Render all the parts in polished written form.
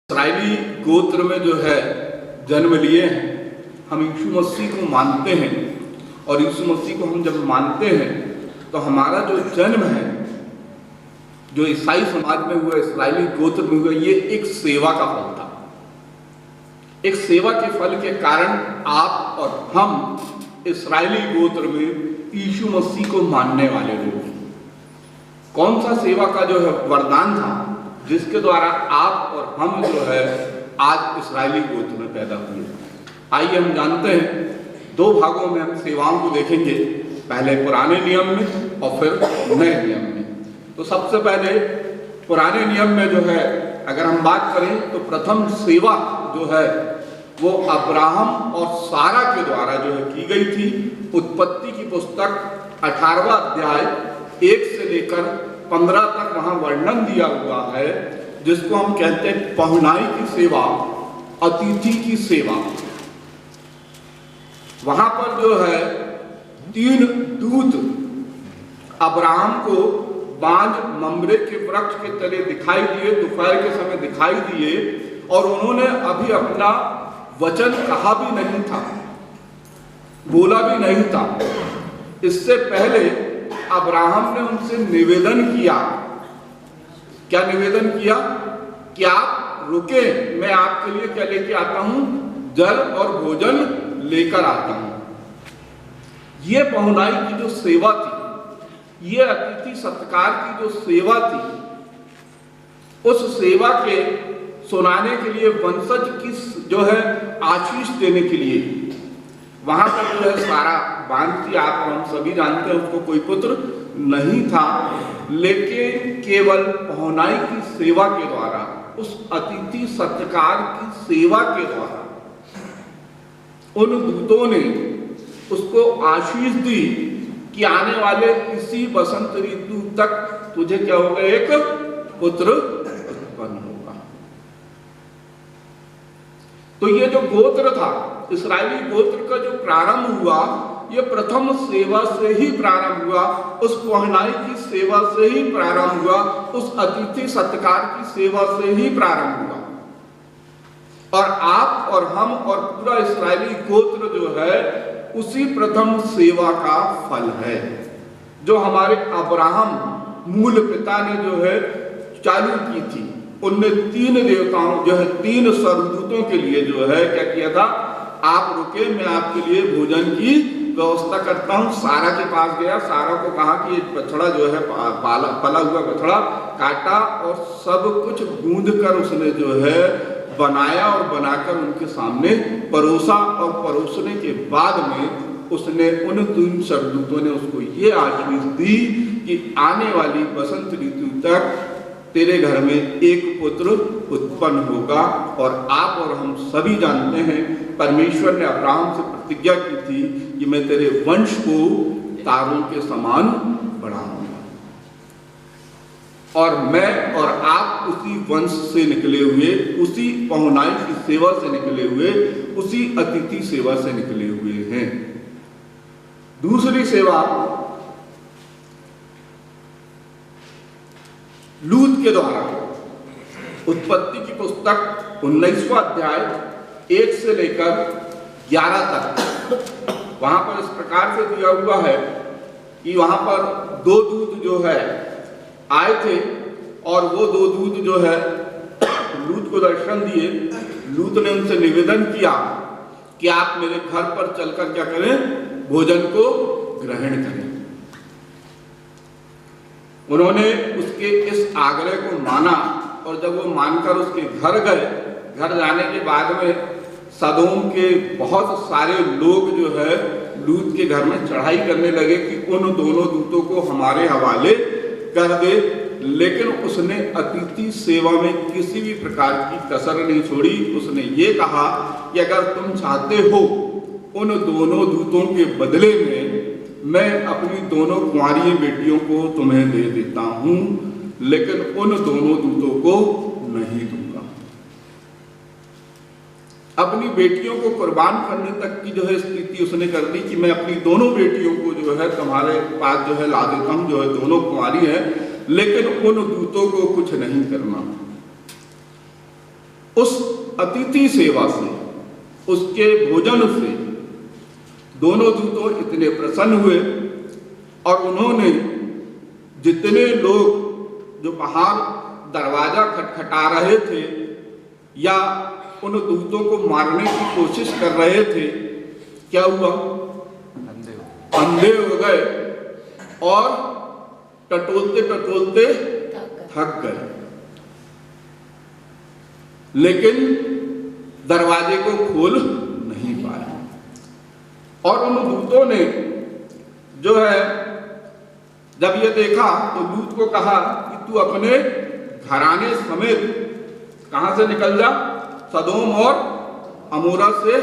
इस्राएली गोत्र में जो है जन्म लिए हैं, हम यीशु मसीह को मानते हैं और यीशु मसीह को हम जब मानते हैं तो हमारा जो जन्म है, जो ईसाई समाज में हुआ, इस्राएली गोत्र में हुआ, ये एक सेवा का फल था। एक सेवा के फल के कारण आप और हम इस्राएली गोत्र में यीशु मसीह को मानने वाले लोग हैं। कौन सा सेवा का जो है वरदान था जिसके द्वारा आप और हम जो है आज इस्राएली गोत्र में पैदा हुए। आइए हम जानते हैं, दो भागों में हम सेवाओं को देखेंगे, पहले पुराने नियम में और फिर नए नियम में। तो सबसे पहले पुराने नियम में जो है अगर हम बात करें तो प्रथम सेवा जो है वो अब्राहम और सारा के द्वारा जो है की गई थी। उत्पत्ति की पुस्तक 18वां अध्याय 1 से लेकर 15 तक वहां वर्णन दिया हुआ है, जिसको हम कहते हैं पहुनाई की सेवा, अतिथि की सेवा। वहां पर जो है 3 दूत अब्राहम को बांज ममरे के वृक्ष के तले दिखाई दिए, दोपहर के समय दिखाई दिए, और उन्होंने अभी अपना वचन कहा भी नहीं था, बोला भी नहीं था। इससे पहले अब्राहम ने उनसे निवेदन किया। क्या निवेदन किया? कि आप रुके, मैं आपके लिए क्या लेके आता हूं? जल और भोजन लेकर आता हूं। ये पहुनाई की जो सेवा थी, ये अतिथि सत्कार की जो सेवा थी, उस सेवा के सुनाने के लिए, वंशज की जो है आशीष देने के लिए वहां पर जो है सारा बांध थी। आप हम सभी जानते हैं उसको कोई पुत्र नहीं था, लेकिन केवल पहुनाई की सेवा के द्वारा, उस अतिथि सत्कार की सेवा के द्वारा उन दूतों ने उसको आशीष दी कि आने वाले इसी बसंत ऋतु तक तुझे क्या होगा? एक पुत्र उत्पन्न होगा। तो ये जो गोत्र था, इस्राएली गोत्र का जो प्रारंभ हुआ, ये प्रथम सेवा से ही प्रारंभ हुआ, उस पहुनाई की सेवा से ही प्रारंभ हुआ, उस अतिथि सत्कार की सेवा से ही प्रारंभ हुआ। और आप और हम और पूरा इस्राएली गोत्र जो है उसी प्रथम सेवा का फल है, जो हमारे अब्राहम मूल पिता ने जो है चालू की थी। उनने 3 देवताओं जो है 3 स्वर्गदूतों के लिए जो है क्या किया था? आप रुके, मैं आपके लिए भोजन की व्यवस्था करता हूं। सारा के पास गया, सारा को कहा कि एक बछड़ा जो है पला हुआ बछड़ा काटा और सब कुछ गूंद कर उसने जो है बनाया और बनाकर उनके सामने परोसा, और परोसने के बाद में उसने उन 3 स्वर्गदूतों ने उसको ये आशीष दी कि आने वाली बसंत ऋतु तक तेरे घर में एक पुत्र उत्पन्न होगा। और आप और हम सभी जानते हैं, परमेश्वर ने अब्राहम से प्रतिज्ञा की थी कि मैं तेरे वंश को तारों के समान बढ़ाऊंगा, और मैं और आप उसी वंश से निकले हुए, उसी पहुनाई की सेवा से निकले हुए, उसी अतिथि सेवा से निकले हुए हैं। दूसरी सेवा लूत के द्वारा, उत्पत्ति की पुस्तक 19वां अध्याय 1 से लेकर 11 तक, वहां पर इस प्रकार से दिया हुआ है कि वहां पर 2 दूत जो है आए थे, और वो 2 दूत जो है लूत को दर्शन दिए। लूत ने उनसे निवेदन किया कि आप मेरे घर पर चलकर क्या करें? भोजन को ग्रहण करें। उन्होंने उसके इस आग्रह को माना, और जब वो मानकर उसके घर गए, घर जाने के बाद में सदोम के बहुत सारे लोग जो है लूत के घर में चढ़ाई करने लगे कि उन दोनों दूतों को हमारे हवाले कर दे। लेकिन उसने अतिथि सेवा में किसी भी प्रकार की कसर नहीं छोड़ी। उसने ये कहा कि अगर तुम चाहते हो, उन दोनों दूतों के बदले में मैं अपनी दोनों कुंवारी बेटियों को तुम्हें दे देता हूं, लेकिन उन दोनों दूतों को नहीं दूंगा। अपनी बेटियों को कुर्बान करने तक की जो है स्थिति उसने कर दी कि मैं अपनी दोनों बेटियों को जो है तुम्हारे पास जो है ला देता हूं, जो है दोनों कुंवारी है, लेकिन उन दूतों को कुछ नहीं करना। उस अतिथि सेवा से, उसके भोजन से दोनों दूतों इतने प्रसन्न हुए और उन्होंने जितने लोग जो बाहर दरवाजा खटखटा रहे थे या उन दूतों को मारने की कोशिश कर रहे थे, क्या हुआ? अंधे हो गए और टटोलते टटोलते थक गए, लेकिन दरवाजे को खोल नहीं पाए। और उन दूतों ने जो है जब ये देखा तो दूत को कहा कि तू अपने घराने समेत कहां से निकल जा? सदोम और अमोरा से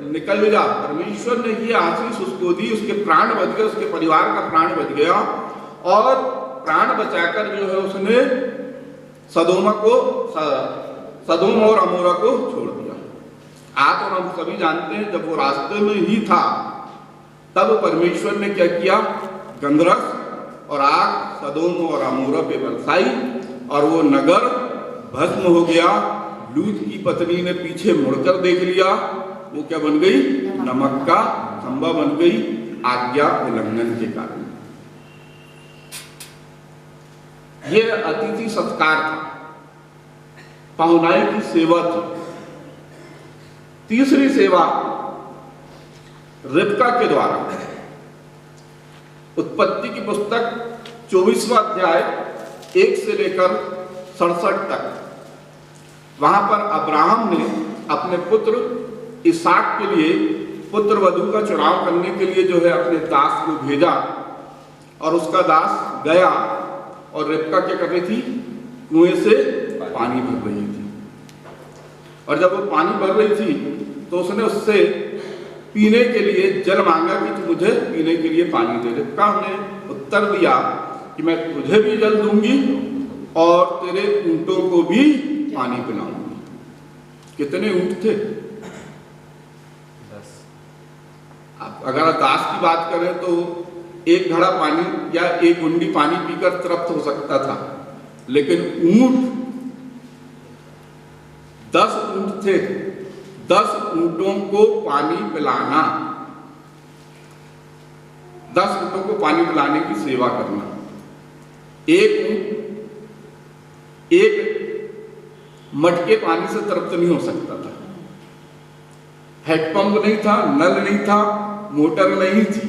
निकल जा। परमेश्वर ने ये आशीष उसको दी, उसके प्राण बच गए, उसके परिवार का प्राण बच गया और प्राण बचाकर जो है उसने सदोम और अमोरा को छोड़ दिया। आप और हम सभी जानते हैं जब वो रास्ते में ही था तब परमेश्वर ने क्या किया? गंधरस और आग सदोम और अमोरा पे बरसाई और वो नगर भस्म हो गया। लूत की पत्नी ने पीछे मुड़कर देख लिया, वो क्या बन गई? नमक का खंबा बन गई, आज्ञा उल्लंघन के कारण। ये अतिथि सत्कार था, पाहुनाई की सेवा थी। तीसरी सेवा रिबका के द्वारा, उत्पत्ति की पुस्तक 24वां अध्याय 1 से लेकर 67 तक, वहां पर अब्राहम ने अपने पुत्र इसहाक के लिए पुत्र वधू का चुनाव करने के लिए जो है अपने दास को भेजा और उसका दास गया और रिबका क्या कर रही थी? कुएं से पानी भर रही थी। और जब वो पानी भर रही थी तो उसने उससे पीने के लिए जल मांगा कि तू मुझे पीने के लिए पानी दे। रिबका ने उत्तर दिया कि मैं तुझे भी जल दूंगी और तेरे ऊंटों को भी पानी पिलाऊंगी। कितने ऊंट थे? 10। अगर दास की बात करें तो एक घड़ा पानी या एक गुंडी पानी पीकर तृप्त हो सकता था, लेकिन ऊंट 10 ऊंट थे। 10 ऊंटों को पानी पिलाना, 10 ऊंटों को पानी पिलाने की सेवा करना। एक ऊंट एक मटके पानी से तृप्त नहीं हो सकता था। हैंडपंप नहीं था, नल नहीं था, मोटर नहीं थी,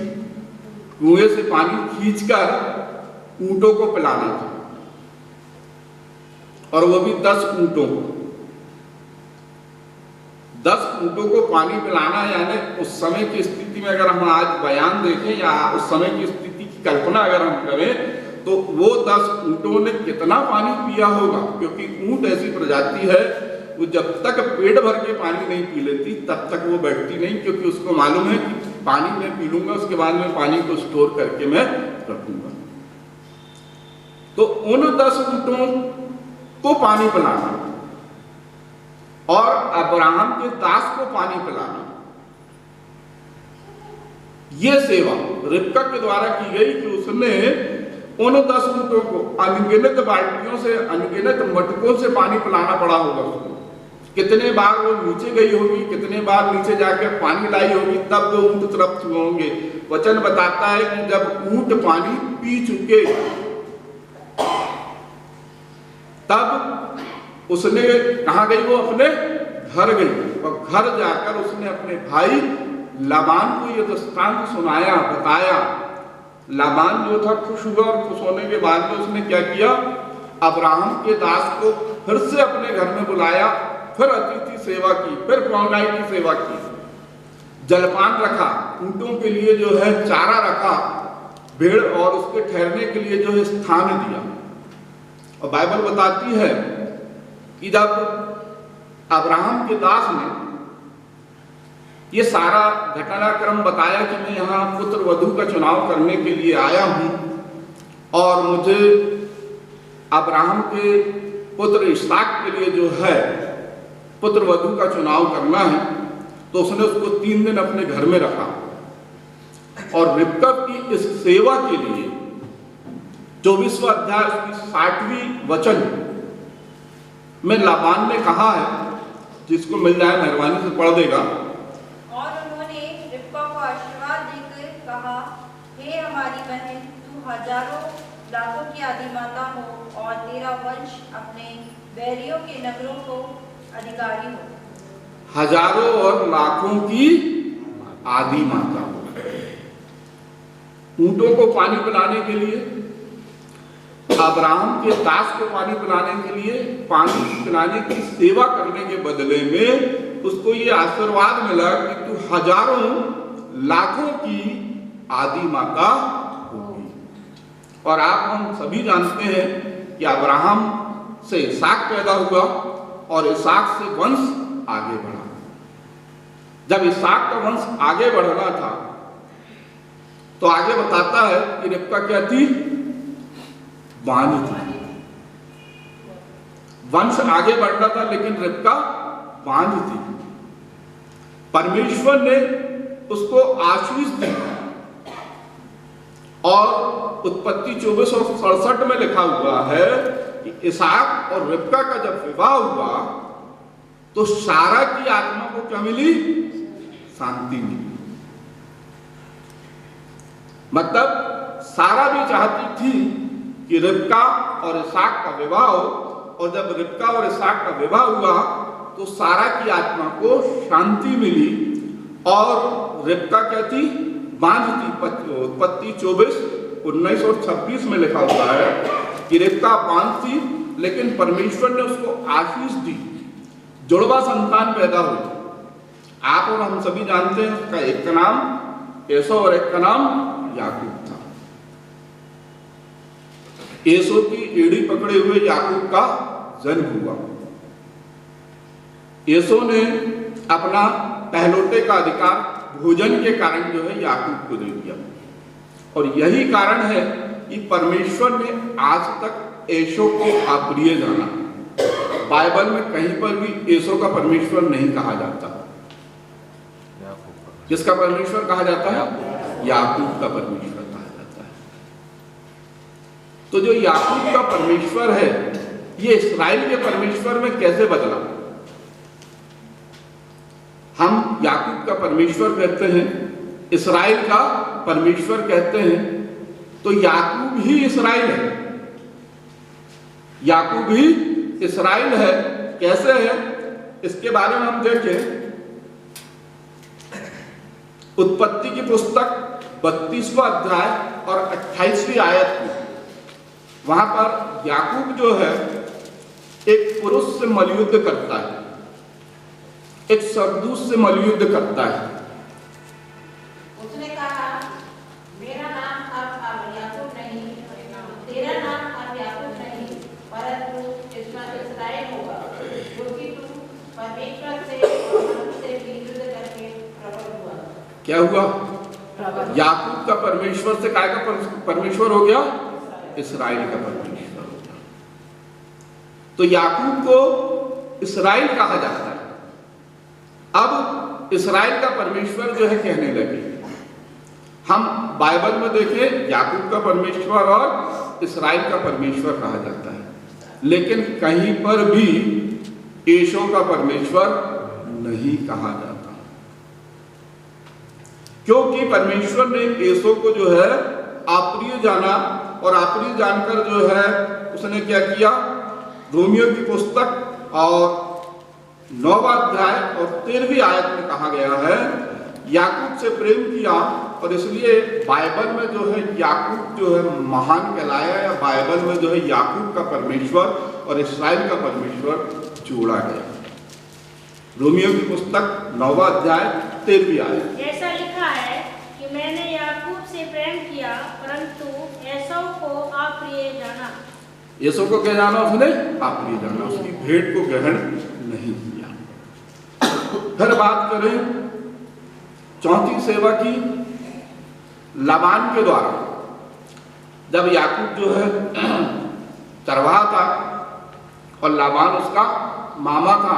कुएं से पानी खींचकर ऊंटों को पिलाना था, और वो भी 10 ऊंटों को। 10 ऊंटों को पानी पिलाना, यानी उस समय की स्थिति में अगर हम आज बयान देखें या उस समय की स्थिति की कल्पना अगर हम करें तो वो 10 ऊंटों ने कितना पानी पिया होगा, क्योंकि ऊंट ऐसी प्रजाति है वो जब तक पेट भर के पानी नहीं पी लेती तब तक वो बैठती नहीं, क्योंकि उसको मालूम है कि पानी मैं पी लूंगा उसके बाद में पानी को स्टोर करके मैं रखूंगा। तो उन 10 ऊंटों को पानी पिलाना और अब्राहम के दास को पानी पिलाना, ये सेवा रिबका के द्वारा की गई कि उसने उन 10 ऊंटों को अनगिनत बाल्टियों से, अनगिनत मटकों से पानी पिलाना पड़ा होगा उसको। कितने बार वो नीचे गई होगी, कितने बार नीचे जाकर पानी लाई होगी, तब वो ऊंट तृप्त हुए होंगे। वचन बताता है कि जब ऊंट पानी पी चुके तब उसने कहां गई? वो अपने घर गई और घर जाकर उसने अपने भाई लाबान को ये दृष्टांत सुनाया, बताया। लाबान जो था खुश हुआ और खुश होने के बाद में उसने क्या किया? अब्राहम के दास को फिर से अपने घर में बुलाया, फिर अतिथि सेवा की, फिर पाहुनाई की सेवा की, जलपान रखा, ऊंटों के लिए जो है चारा रखा, भेड़ और उसके ठहरने के लिए जो है स्थान दिया। और बाइबल बताती है कि जब अब्राहम के दास ने ये सारा घटनाक्रम बताया कि मैं यहाँ पुत्र वधू का चुनाव करने के लिए आया हूँ और मुझे अब्राहम के पुत्र इसहाक के लिए जो है पुत्र वधू का चुनाव करना है, तो उसने उसको 3 दिन अपने घर में रखा। और रिबका की इस सेवा के लिए 24वां अध्याय उसकी 60वीं वचन में लाबान ने कहा है जिसको मिल जाए मेहरबानी से पढ़ देगा। और उन्होंने रिबका को आशीर्वाद देकर कहा, हे हमारी बहन, तू हजारों लाखों की आदि माता हो और तेरा वंश अपने बैरियों के नगरों को अधिकारी हो। हजारों और लाखों की आदि माता हो। ऊंटों को पानी पिलाने के लिए, अब्राहम के दास को पानी पिलाने के लिए, पानी पिलाने की सेवा करने के बदले में उसको ये आशीर्वाद मिला कि तू हजारों लाखों की आदि माता होगी। और आप हम सभी जानते हैं कि अब्राहम से इसहाक पैदा हुआ और इसहाक से वंश आगे बढ़ा। जब इसहाक का वंश आगे बढ़ना था तो आगे बताता है कि रिबका क्या थी? बांझ थी। वंश आगे बढ़ना था लेकिन रिबका बांझ थी। परमेश्वर ने उसको आशीष दी और उत्पत्ति 24:67 में लिखा हुआ है कि इसहाक और रिबका का जब विवाह हुआ तो सारा की आत्मा को क्या मिली? शांति मिली। मतलब सारा भी चाहती थी कि रिबका और इसहाक का विवाह हो, और जब रिबका और इसहाक का विवाह हुआ तो सारा की आत्मा को शांति मिली और रिबका क्या थी? बांझ थी। उत्पत्ति 24:19 और 26 में लिखा हुआ है कि रिबका बांझ थी लेकिन परमेश्वर ने उसको आशीष दी, जुड़वा संतान पैदा हुई। आप और हम सभी जानते हैं उसका एक का नाम एसो और एक का नाम याकूब था। एसो की एड़ी पकड़े हुए याकूब का जन्म हुआ। एसो ने अपना पहलौठे का अधिकार भोजन के कारण जो है याकूब को दे दिया, और यही कारण है कि परमेश्वर ने आज तक एसो को अप्रिय जाना। बाइबल में कहीं पर भी एसो का परमेश्वर नहीं कहा जाता। किसका परमेश्वर कहा जाता है? याकूब का परमेश्वर कहा जाता है। तो जो याकूब का परमेश्वर है ये इस्राएल के परमेश्वर में कैसे बदला? हम याकूब का परमेश्वर कहते हैं, इस्राएल का परमेश्वर कहते हैं, तो याकूब ही इस्राएल है। याकूब ही इस्राएल है। कैसे है इसके बारे में हम देखें। उत्पत्ति की पुस्तक 32वां अध्याय और 28वीं आयत में वहां पर याकूब जो है एक पुरुष से मलयुद्ध करता है, एक सरदूत से मलयुद्ध करता है। उसने कहा, मेरा नाम अब याकूब नहीं, तेरा नाम अब याकूब नहीं, परंतु इस्राएल होगा, क्योंकि तू परमेश्वर से और मनुष्य से विरुद्ध करके प्रबल हुआ। क्या हुआ? याकूब का परमेश्वर से काय का परमेश्वर हो गया? इस्राएल का परमेश्वर हो गया। तो याकूब को इस्राएल कहा जाता है। अब इस्राएल का परमेश्वर जो है कहने लगे। हम बाइबल में देखें याकूब का परमेश्वर और इस्राएल का परमेश्वर कहा जाता है, लेकिन कहीं पर भी एसो का परमेश्वर नहीं कहा जाता, क्योंकि परमेश्वर ने एसो को जो है अप्रिय जाना, और अप्रिय जानकर जो है उसने क्या किया? रोमियो की पुस्तक और 9वां अध्याय और 13वीं आयत में कहा गया है याकूब से प्रेम किया, और इसलिए बाइबल में जो है याकूब जो है महान कहलाया, या बाइबल में जो है याकूब का परमेश्वर और इस्राएल का परमेश्वर जोड़ा गया। रोमियो की पुस्तक 9वां अध्याय 13वीं आयत। ऐसा लिखा है कि मैंने याकूब से प्रेम किया परंतु एसौ को अप्रिय जाना। एसौ को क्या जाना? उसने अप्रिय जाना, उसकी भेंट को ग्रहण नहीं किया। फिर बात करें चौथी सेवा की, लाबान के द्वारा। जब याकूब जो है चरवाहा था और लाबान उसका मामा था,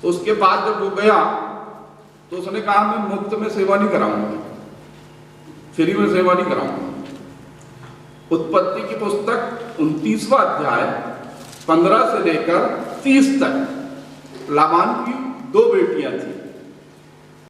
तो उसके बाद जब वो गया तो उसने कहा मैं मुफ्त में सेवा नहीं कराऊंगा, फ्री में सेवा नहीं कराऊंगा। उत्पत्ति की पुस्तक 29वां अध्याय 15 से लेकर 30 तक लाबान की 2 बेटियां थी,